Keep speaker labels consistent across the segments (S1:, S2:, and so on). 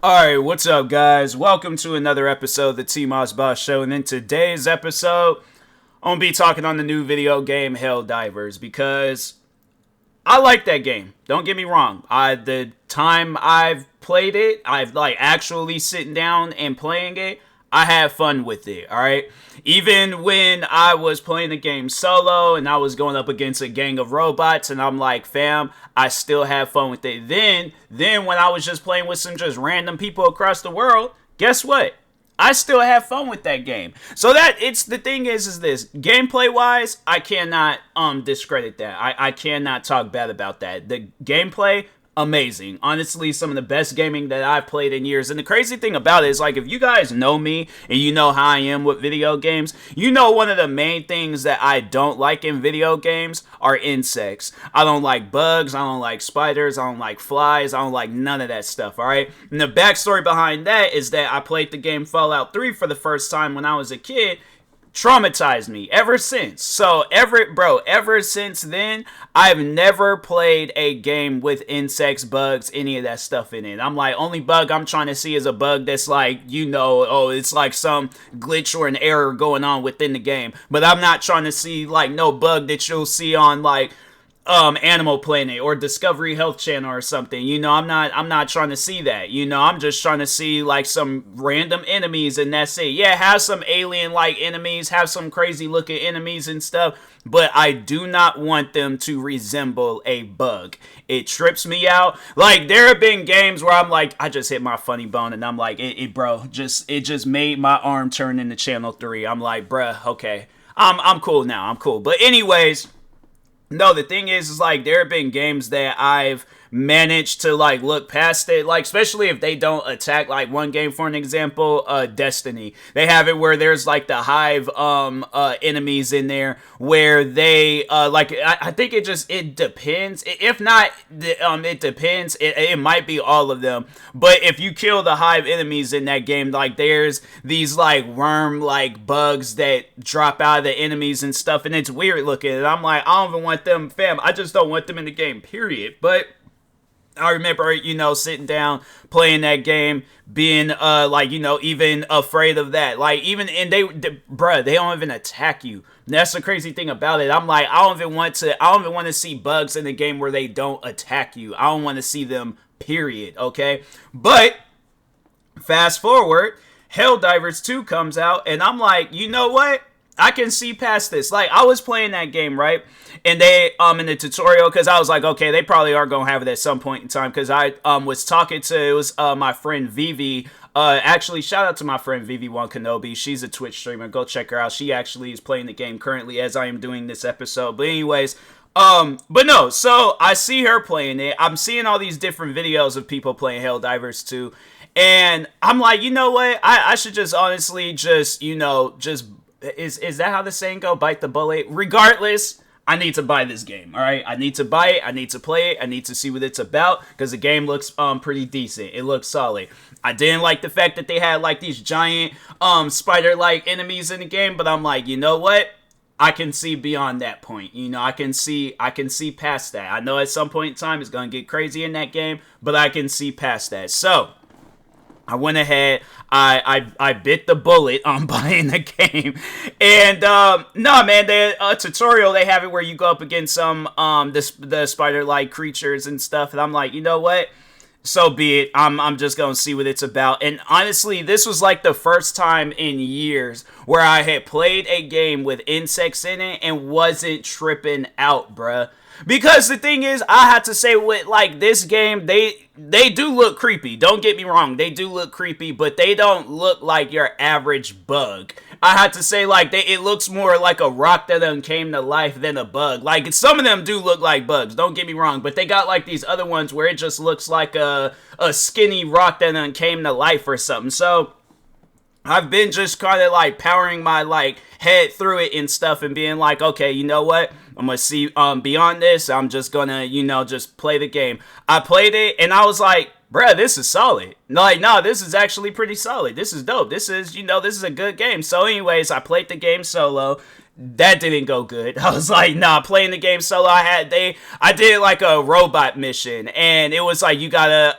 S1: Alright, what's up, guys? Welcome to another episode of the TMossBoss Show, and in today's episode, I'm gonna be talking on the new video game Helldivers because I like that game. Don't get me wrong. The time I've played it, I've actually sitting down and playing it, I had fun with it, alright? Even when I was playing the game solo and I was going up against a gang of robots and I'm like, fam, I still have fun with it. Then when I was just playing with some just random people across the world, guess what? I still have fun with that game. So the thing is this, gameplay wise, I cannot discredit that. I cannot talk bad about that. The gameplay, amazing. Honestly, some of the best gaming that I've played in years. And the crazy thing about it is, if you guys know me and you know how I am with video games, you know one of the main things that I don't like in video games are insects. I don't like bugs, I don't like spiders, I don't like flies, I don't like none of that stuff, alright? And the backstory behind that is that I played the game Fallout 3 for the first time when I was a kid. Traumatized me ever since. So ever since then, I've never played a game with insects, bugs, any of that stuff in it. I'm like, only bug I'm trying to see is a bug that's it's like some glitch or an error going on within the game. But I'm not trying to see no bug that you'll see on Animal Planet or Discovery Health Channel or something. I'm not trying to see that. I'm just trying to see some random enemies and that's it. Yeah, have some alien enemies, have some crazy looking enemies and stuff, but I do not want them to resemble a bug. It trips me out. There have been games where I'm I just hit my funny bone and I'm it just made my arm turn into channel 3. I'm bruh, okay. I'm cool now. I'm cool. But anyways, no, the thing is there have been games that I've managed to look past it, especially if they don't attack. One game, for an example, Destiny, they have it where there's the hive enemies in there where they I think it depends. If not, it depends. It might be all of them, but if you kill the hive enemies in that game, there's these worm bugs that drop out of the enemies and stuff, and it's weird looking, and I'm I don't even want them, fam. I just don't want them in the game, period. But I remember, sitting down, playing that game, being, even afraid of that. And they don't even attack you. That's the crazy thing about it. I'm I don't even want to see bugs in the game where they don't attack you. I don't want to see them, period, okay? But, fast forward, Helldivers 2 comes out, and I'm you know what? I can see past this. I was playing that game, right? And they, in the tutorial, because I was okay, they probably are going to have it at some point in time, because I, was talking to, it was, my friend Vivi. Actually, shout out to my friend Vivi1 Kenobi. She's a Twitch streamer. Go check her out. She actually is playing the game currently as I am doing this episode. But anyways, but no, so I see her playing it. I'm seeing all these different videos of people playing Helldivers 2. And I'm you know what? I should just honestly just is that how the saying go? Bite the bullet? Regardless, I need to buy this game, alright? I need to buy it, I need to play it, I need to see what it's about, because the game looks pretty decent. It looks solid. I didn't like the fact that they had these giant spider-like enemies in the game, but I'm you know what? I can see beyond that point. I can see past that. I know at some point in time it's gonna get crazy in that game, but I can see past that. So I went ahead, I bit the bullet on buying the game, and no, man, the tutorial, they have it where you go up against some the spider-like creatures and stuff, and I'm you know what, so be it. I'm just gonna see what it's about. And honestly, this was the first time in years where I had played a game with insects in it and wasn't tripping out, bruh. Because the thing is, I have to say with this game, they do look creepy. Don't get me wrong, they do look creepy, but they don't look like your average bug. I have to say it looks more like a rock that done came to life than a bug. Some of them do look like bugs, don't get me wrong, but they got these other ones where it just looks like a skinny rock that done came to life or something. So I've been just kind of powering my head through it and stuff and being okay, you know what? I'm gonna see beyond this. I'm just gonna, just play the game. I played it and I was bruh, this is solid. No, this is actually pretty solid. This is dope. This is, this is a good game. So anyways, I played the game solo. That didn't go good. I was like, nah, playing the game solo. I did like a robot mission, and it was like you gotta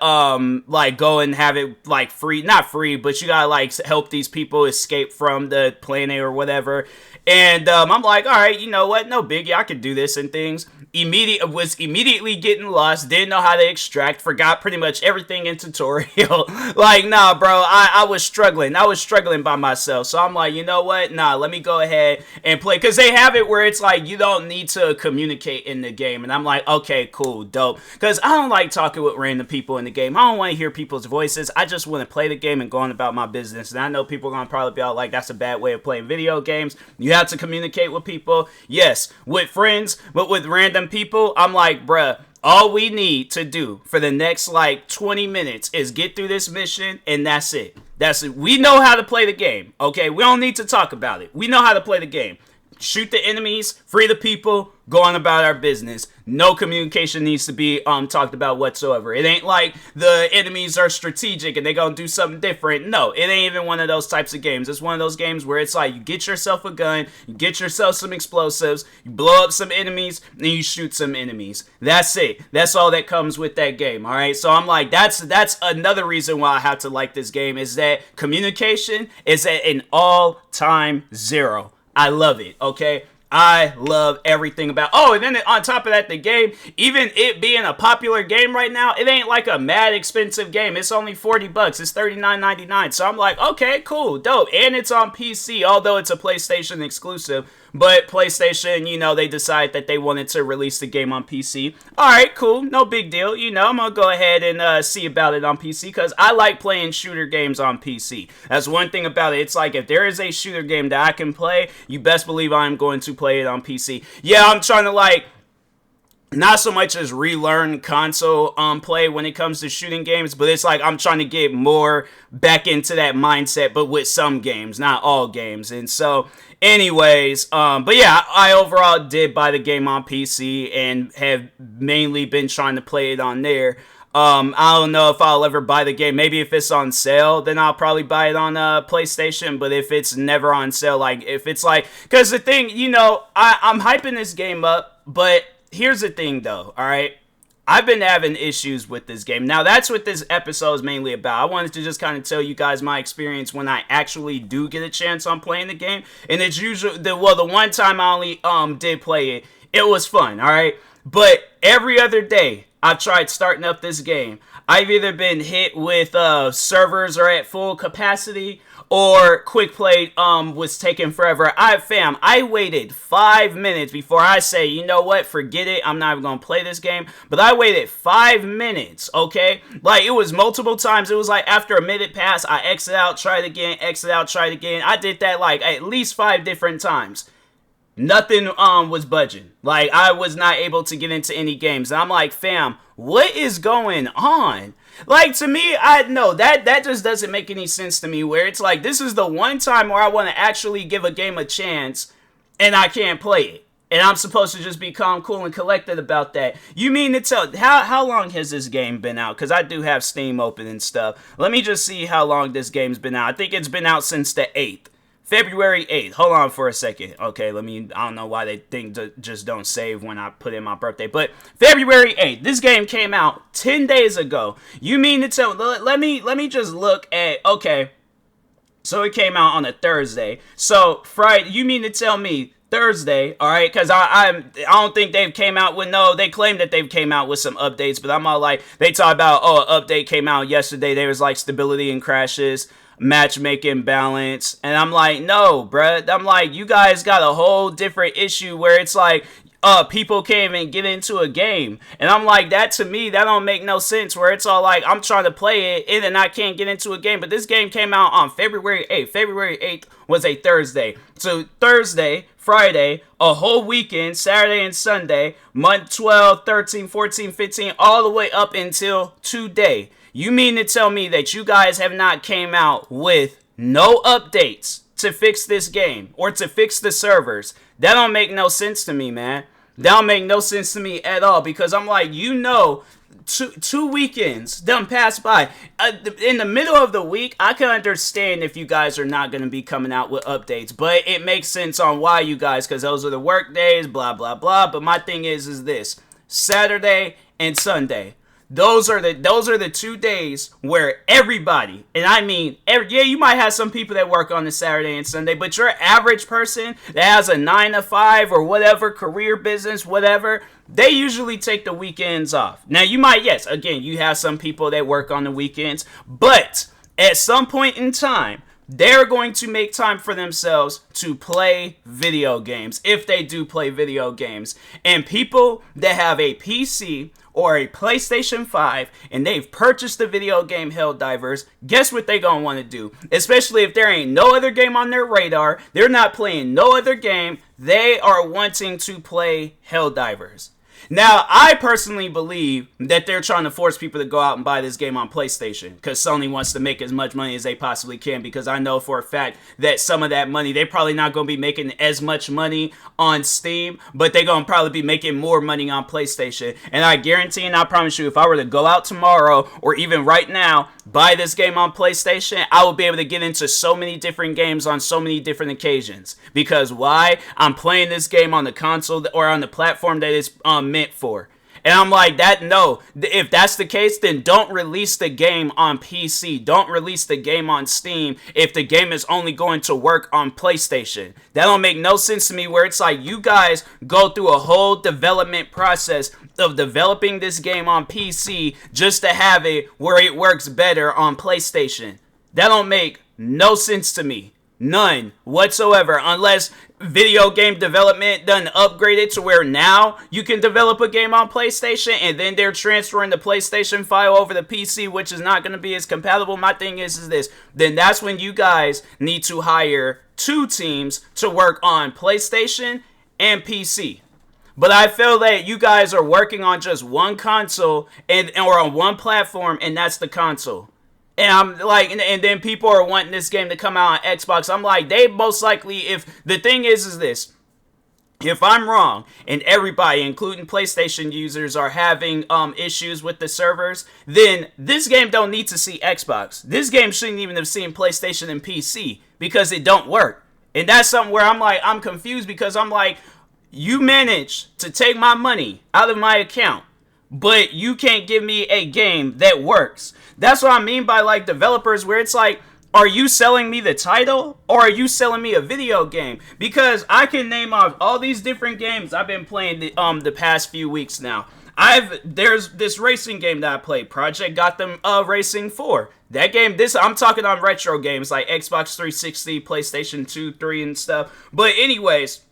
S1: like go and have it like free, not free, but you gotta like help these people escape from the planet or whatever. And I'm like, all right, you know what? No biggie. I could do this and things. Was immediately getting lost. Didn't know how to extract. Forgot pretty much everything in tutorial. Like, nah, bro. I was struggling. I was struggling by myself. So I'm like, you know what? Nah, let me go ahead and play. Because they have it where it's like you don't need to communicate in the game. And I'm like, okay, cool, dope. Because I don't like talking with random people in the game. I don't want to hear people's voices. I just want to play the game and go on about my business. And I know people are going to probably be all like, that's a bad way of playing video games. You have to communicate with people. Yes, with friends, but with random people, I'm like, bruh, all we need to do for the next like 20 minutes is get through this mission, and that's it. That's it. We know how to play the game, okay? We don't need to talk about it. We know how to play the game. Shoot the enemies, free the people, go on about our business. No communication needs to be talked about whatsoever. It ain't like the enemies are strategic and they gonna do something different. No, it ain't even one of those types of games. It's one of those games where it's like you get yourself a gun, you get yourself some explosives, you blow up some enemies, and you shoot some enemies. That's it. That's all that comes with that game, alright? So I'm like, that's another reason why I have to like this game, is that communication is at an all-time zero. I love it, okay? I love everything about... Oh, and then on top of that, the game, even it being a popular game right now, it ain't like a mad expensive game. It's only $40. It's $39.99. So I'm like, okay, cool, dope. And it's on PC, although it's a PlayStation exclusive. But PlayStation, you know, they decided that they wanted to release the game on PC. Alright, cool, no big deal. You know, I'm gonna go ahead and see about it on PC, because I like playing shooter games on PC. That's one thing about it. It's like, if there is a shooter game that I can play, you best believe I'm going to play it on PC. Yeah, I'm trying to like... not so much as relearn console play when it comes to shooting games, but it's like I'm trying to get more back into that mindset, but with some games, not all games. And so, anyways, but yeah, I overall did buy the game on PC and have mainly been trying to play it on there. I don't know if I'll ever buy the game. Maybe if it's on sale, then I'll probably buy it on PlayStation. But if it's never on sale, like if it's like, because the thing, you know, I'm hyping this game up, but here's the thing though, alright? I've been having issues with this game. Now, that's what this episode is mainly about. I wanted to just kind of tell you guys my experience when I actually do get a chance on playing the game. And it's usually, the one time I only did play it, it was fun, alright? But every other day, I've tried starting up this game. I've either been hit with servers are at full capacity, or quick play was taking forever. I waited 5 minutes before I say, you know what, forget it, I'm not even gonna play this game. But I waited 5 minutes, okay? Like, it was multiple times. It was like after a minute passed, I exit out, try it again, exit out, try it again. I did that like at least 5 different times. Nothing was budging. Like, I was not able to get into any games. And I'm like, fam, what is going on? Like, to me, I know that just doesn't make any sense to me, where it's like, this is the one time where I want to actually give a game a chance and I can't play it. And I'm supposed to just be calm, cool, and collected about that. You mean to tell... How long has this game been out? Because I do have Steam open and stuff. Let me just see how long this game's been out. I think it's been out since the 8th. February 8th. Hold on for a second. Okay, I don't know why they think to just don't save when I put in my birthday. But February 8th. This game came out 10 days ago. You mean to tell... Let me just look at... Okay. So it came out on a Thursday. So Friday... You mean to tell me Thursday, alright? Because I don't think they've came out with... No, they claim that they've came out with some updates. But I'm all like... They talk about, oh, an update came out yesterday. There was like stability and crashes, matchmaking balance, and I'm like, no, bruh. I'm like, you guys got a whole different issue where it's like, people can't even get into a game. And I'm like, that to me, that don't make no sense, where it's all like, I'm trying to play it and then I can't get into a game. But this game came out on February 8th. February 8th was a Thursday. So Thursday, Friday, a whole weekend, Saturday and Sunday, month 12, 13, 14, 15, all the way up until today. You mean to tell me that you guys have not came out with no updates to fix this game or to fix the servers? That don't make no sense to me, man. That don't make no sense to me at all, because I'm like, you know, two weekends done passed by. In the middle of the week, I can understand if you guys are not going to be coming out with updates, but it makes sense on why you guys, because those are the work days, blah, blah, blah. But my thing is this: Saturday and Sunday. Those are the 2 days where everybody, and I mean, you might have some people that work on the Saturday and Sunday, but your average person that has a 9 to 5 or whatever, career, business, whatever, they usually take the weekends off. Now, you might, yes, again, you have some people that work on the weekends, but at some point in time, they're going to make time for themselves to play video games, if they do play video games. And people that have a PC or a PlayStation 5 and they've purchased the video game Helldivers, guess what they gonna want to do? Especially if there ain't no other game on their radar, they're not playing no other game, they are wanting to play Helldivers. Now, I personally believe that they're trying to force people to go out and buy this game on PlayStation because Sony wants to make as much money as they possibly can, because I know for a fact that some of that money, they're probably not going to be making as much money on Steam, but they're going to probably be making more money on PlayStation. And I guarantee and I promise you, if I were to go out tomorrow or even right now, buy this game on PlayStation, I will be able to get into so many different games on so many different occasions. Because why? I'm playing this game on the console or on the platform that it's meant for. And I'm like, no, if that's the case, then don't release the game on PC. Don't release the game on Steam if the game is only going to work on PlayStation. That don't make no sense to me, where it's like you guys go through a whole development process of developing this game on PC just to have it where it works better on PlayStation. That don't make no sense to me. None whatsoever, unless video game development done upgraded to where now you can develop a game on PlayStation and then they're transferring the PlayStation file over the PC, which is not going to be as compatible. My thing is this, then that's when you guys need to hire 2 teams to work on PlayStation and PC. But I feel that you guys are working on just one console or on one platform, and that's the console. And I'm like, and then people are wanting this game to come out on Xbox. I'm like, they most likely, if the thing is this, if I'm wrong and everybody, including PlayStation users, are having issues with the servers, then this game don't need to see Xbox. This game shouldn't even have seen PlayStation and PC because it don't work. And that's something where I'm like, I'm confused, because I'm like, you managed to take my money out of my account, but you can't give me a game that works. That's what I mean by like developers, where it's like, are you selling me the title or are you selling me a video game? Because I can name off all these different games I've been playing the past few weeks now. There's this racing game that I played, Project Gotham Racing 4. That game, I'm talking on retro games like Xbox 360, PlayStation 2, 3 and stuff. But anyways,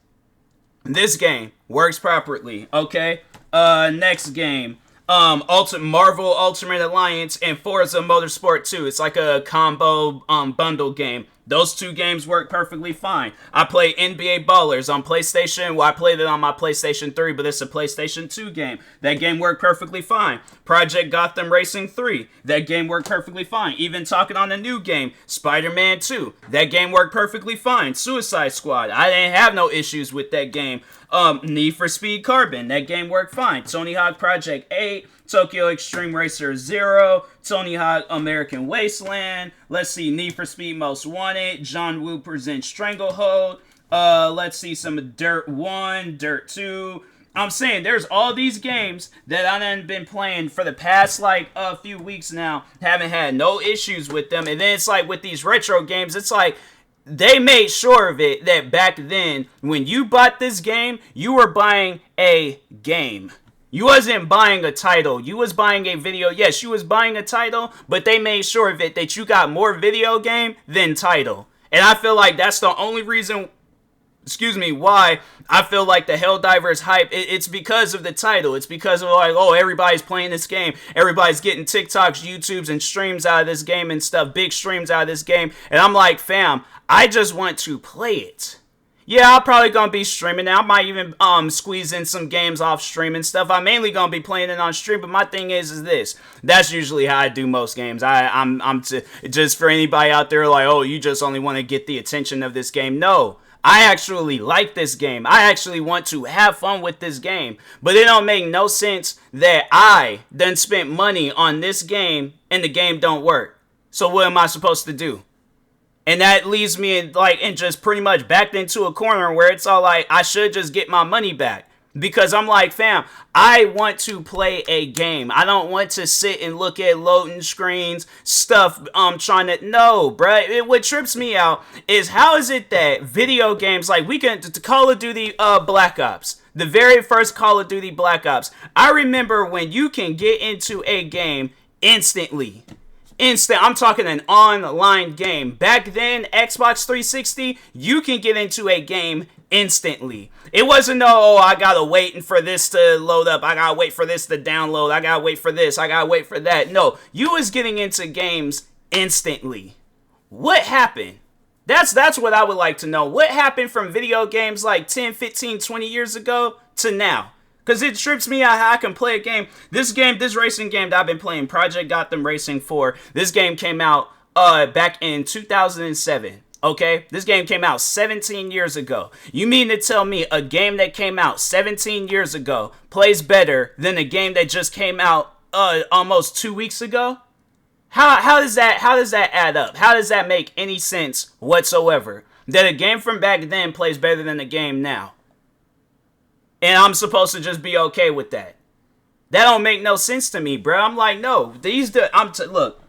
S1: this game works properly, okay? Next game. Marvel Ultimate Alliance and Forza Motorsport 2. It's like a combo bundle game. Those 2 games work perfectly fine. I play NBA Ballers on PlayStation. Well, I played it on my PlayStation 3, but it's a PlayStation 2 game. That game worked perfectly fine. Project Gotham Racing 3. That game worked perfectly fine. Even talking on the new game, Spider-Man 2. That game worked perfectly fine. Suicide Squad. I didn't have no issues with that game. Need for Speed Carbon. That game worked fine. Tony Hawk Project 8. Tokyo Extreme Racer 0, Tony Hawk American Wasteland, let's see, Need for Speed Most Wanted, John Woo Presents Stranglehold, let's see, some Dirt 1, Dirt 2. I'm saying there's all these games that I've been playing for the past like a few weeks now, haven't had no issues with them. And then it's like with these retro games, it's like they made sure of it that back then when you bought this game, you were buying a game. You wasn't buying a title. You was buying a video. Yes, you was buying a title, but they made sure of it that you got more video game than title. And I feel like that's the only reason, why I feel like the Helldivers hype, it's because of the title. It's because of like, oh, everybody's playing this game. Everybody's getting TikToks, YouTubes, and streams out of this game and stuff. Big streams out of this game. And I'm like, fam, I just want to play it. Yeah, I'm probably going to be streaming now. I might even squeeze in some games off stream and stuff. I'm mainly going to be playing it on stream, but my thing is this. That's usually how I do most games. I'm just for anybody out there like, oh, you just only want to get the attention of this game. No, I actually like this game. I actually want to have fun with this game. But it don't make no sense that I done spent money on this game and the game don't work. So what am I supposed to do? And that leaves me in just pretty much backed into a corner where it's all like, I should just get my money back. Because I'm like, fam, I want to play a game. I don't want to sit and look at loading screens, stuff, trying to, no, bruh. What trips me out is how is it that video games, like Call of Duty Black Ops, the very first Call of Duty Black Ops, I remember when you can get into a game instantly. I'm talking an online game. Back then, Xbox 360, you can get into a game instantly. It wasn't I gotta wait for this to load up, I gotta wait for this to download, I gotta wait for this, I gotta wait for that. No, you was getting into games instantly. What happened? That's what I would like to know. What happened from video games like 10, 15, 20 years ago to now? Because it trips me out how I can play a game. This racing game that I've been playing, Project Gotham Racing 4, this game came out back in 2007. Okay? This game came out 17 years ago. You mean to tell me a game that came out 17 years ago plays better than a game that just came out almost 2 weeks ago? How does that add up? How does that make any sense whatsoever? That a game from back then plays better than the game now. And I'm supposed to just be okay with that. That don't make no sense to me, bro. I'm like, no. Look,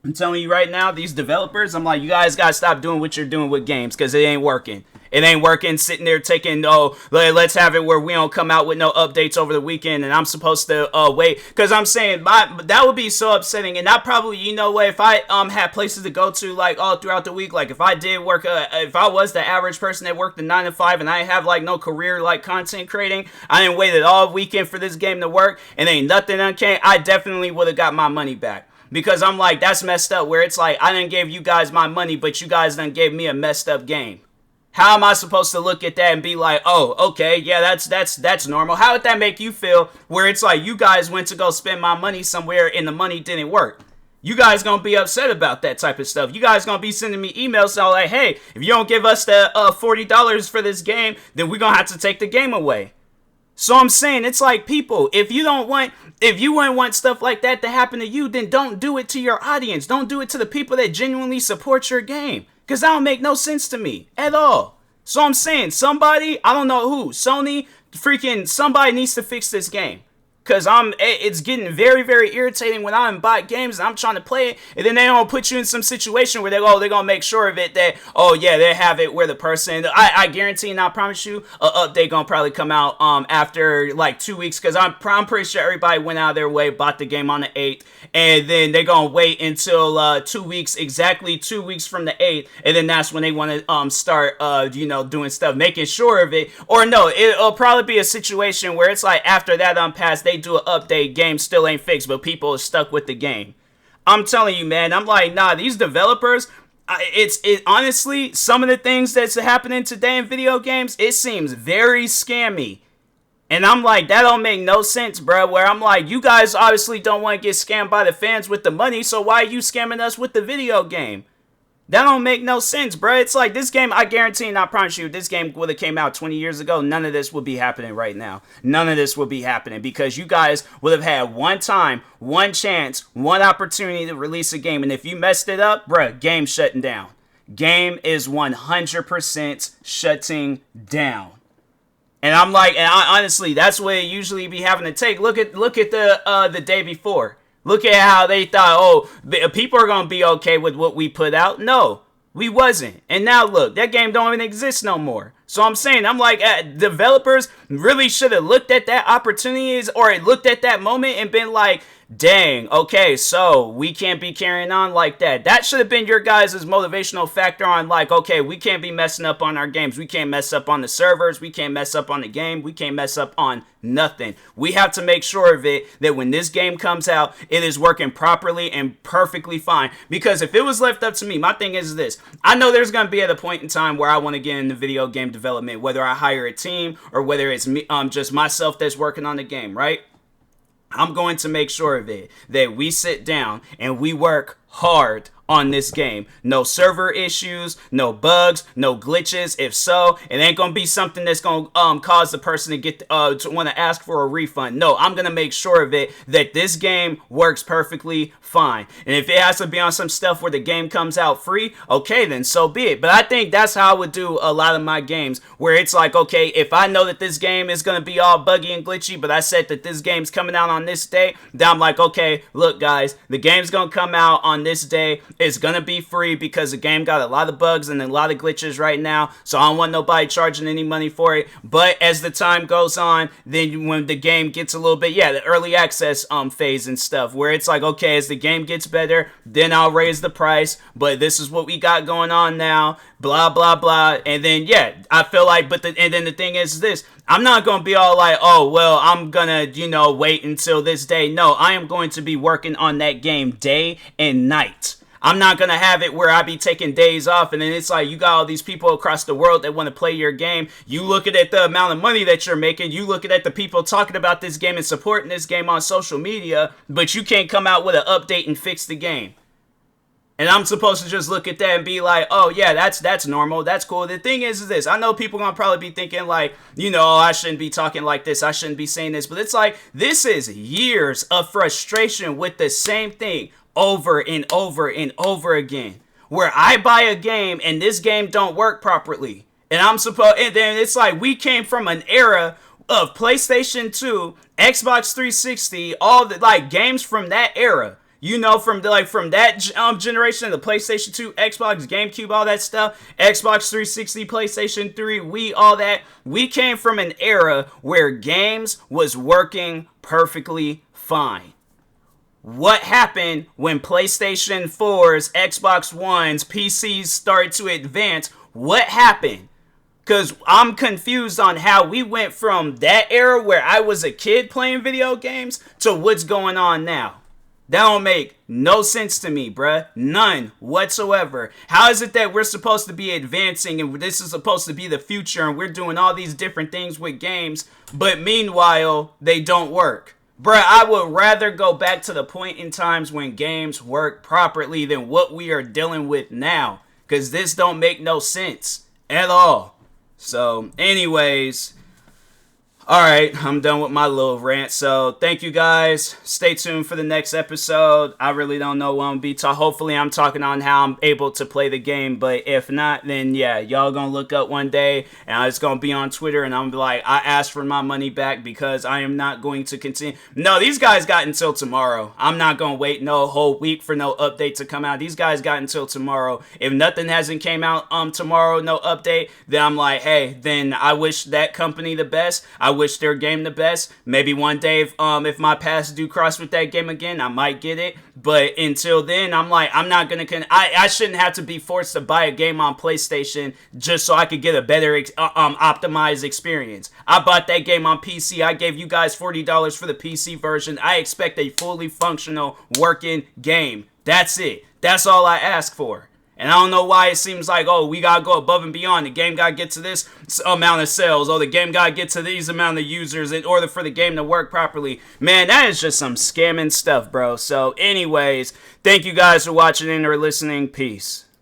S1: I'm telling you right now, these developers, I'm like, you guys gotta stop doing what you're doing with games, because it ain't working. It ain't working sitting there taking, let's have it where we don't come out with no updates over the weekend and I'm supposed to wait. Because I'm saying, that would be so upsetting. And I probably, you know what, if I had places to go to, like, all throughout the week, like, if I did work, if I was the average person that worked the 9 to 5 and I have, like, no career, like, content creating, I didn't wait all weekend for this game to work and ain't nothing uncanny, I definitely would have got my money back. Because I'm like, that's messed up, where it's like, I didn't give you guys my money, but you guys done gave me a messed up game. How am I supposed to look at that and be like, oh, okay, yeah, that's normal? How would that make you feel, where it's like you guys went to go spend my money somewhere and the money didn't work? You guys gonna be upset about that type of stuff. You guys gonna be sending me emails saying like, hey, if you don't give us the $40 for this game, then we're gonna have to take the game away. So I'm saying, it's like, people, if you wouldn't want stuff like that to happen to you, then don't do it to your audience. Don't do it to the people that genuinely support your game. Because that don't make no sense to me at all. So I'm saying, somebody, I don't know who, Sony, somebody needs to fix this game. Because it's getting very, very irritating when I'm buying games and I'm trying to play it, and then they don't put you in some situation where they're going to make sure of it that, oh yeah, they have it where the person, I guarantee and I promise you, an update going to probably come out after like 2 weeks, because I'm pretty sure everybody went out of their way, bought the game on the 8th, and then they're going to wait until 2 weeks, exactly 2 weeks from the 8th, and then that's when they want to start, doing stuff, making sure of it. Or no, it'll probably be a situation where it's like after that passed, they do an update, game still ain't fixed, but people are stuck with the game. I'm telling you, man, I'm like, nah, these developers, honestly, some of the things that's happening today in video games, it seems very scammy. And I'm like, that don't make no sense, bro, where I'm like, you guys obviously don't want to get scammed by the fans with the money, so why are you scamming us with the video game? That don't make no sense, bro. It's like, this game, I guarantee and I promise you, this game would have came out 20 years ago, none of this would be happening right now. None of this would be happening, because you guys would have had one time, one chance, one opportunity to release a game, and if you messed it up, bro, game shutting down. Game is 100% shutting down. And I'm like, and honestly, that's what it usually be having to take. Look at the day before. Look at how they thought, oh, people are going to be okay with what we put out. No, we wasn't. And now look, that game don't even exist no more. So I'm saying, I'm like, developers really should have looked at that opportunities, or looked at that moment and been like, dang, okay, so we can't be carrying on like that. That should have been your guys' motivational factor on like, okay, we can't be messing up on our games. We can't mess up on the servers. We can't mess up on the game. We can't mess up on nothing. We have to make sure of it that when this game comes out, it is working properly and perfectly fine. Because if it was left up to me, my thing is this. I know there's going to be at a point in time where I want to get into video game development, whether I hire a team or whether it's me, just myself that's working on the game, right? I'm going to make sure of it that we sit down and we work hard on this game. No server issues, no bugs, no glitches. If so, it ain't gonna be something that's gonna cause the person to get to want to ask for a refund. No, I'm gonna make sure of it that this game works perfectly fine. And if it has to be on some stuff where the game comes out free, okay, then so be it. But I think that's how I would do a lot of my games, where it's like, okay, if I know that this game is gonna be all buggy and glitchy, but I said that this game's coming out on this day, then I'm like, okay, look guys, the game's gonna come out on this day. It's gonna be free because the game got a lot of bugs and a lot of glitches right now, so I don't want nobody charging any money for it. But as the time goes on, then when the game gets a little bit, the early access phase and stuff, where it's like, okay, as the game gets better, then I'll raise the price, but this is what we got going on now, blah blah blah. And then I feel like, and then the thing is this, I'm not gonna be all like, oh well, I'm gonna wait until this day. No, I am going to be working on that game day and night. I'm not going to have it where I be taking days off and then it's like you got all these people across the world that want to play your game. You look at the amount of money that you're making. You look at the people talking about this game and supporting this game on social media, but you can't come out with an update and fix the game. And I'm supposed to just look at that and be like, oh yeah, that's normal, that's cool. The thing is this, I know people gonna probably be thinking like, oh, I shouldn't be talking like this, I shouldn't be saying this, but it's like, this is years of frustration with the same thing over and over and over again, where I buy a game and this game don't work properly, and then it's like, we came from an era of PlayStation 2, Xbox 360, all the games from that era. From that generation, the PlayStation 2, Xbox, GameCube, all that stuff, Xbox 360, PlayStation 3, Wii, all that. We came from an era where games was working perfectly fine. What happened when PlayStation 4s, Xbox Ones, PCs started to advance? What happened? Because I'm confused on how we went from that era where I was a kid playing video games to what's going on now. That don't make no sense to me, bruh. None whatsoever. How is it that we're supposed to be advancing and this is supposed to be the future and we're doing all these different things with games, but meanwhile, they don't work? Bruh, I would rather go back to the point in times when games work properly than what we are dealing with now. Because this don't make no sense at all. So, anyways, alright, I'm done with my little rant. So, thank you guys. Stay tuned for the next episode. I really don't know what I'm going to be talking. Hopefully, I'm talking on how I'm able to play the game. But if not, then y'all going to look up one day. And it's going to be on Twitter. And I'm going to be like, I asked for my money back because I am not going to continue. No, these guys got until tomorrow. I'm not going to wait no whole week for no update to come out. These guys got until tomorrow. If nothing hasn't came out tomorrow, no update, then I'm like, hey, then I wish that company the best. I wish their game the best. Maybe one day if my paths do cross with that game again, I might get it. But until then, I'm like, I'm not gonna I shouldn't have to be forced to buy a game on PlayStation just so I could get a better optimized experience. I bought that game on PC. I gave you guys $40 for the PC version. I expect a fully functional working game. That's it. That's all I ask for. And I don't know why it seems like, oh, we gotta go above and beyond. The game gotta get to this amount of sales. Oh, the game gotta get to these amount of users in order for the game to work properly. Man, that is just some scamming stuff, bro. So, anyways, thank you guys for watching and or listening. Peace.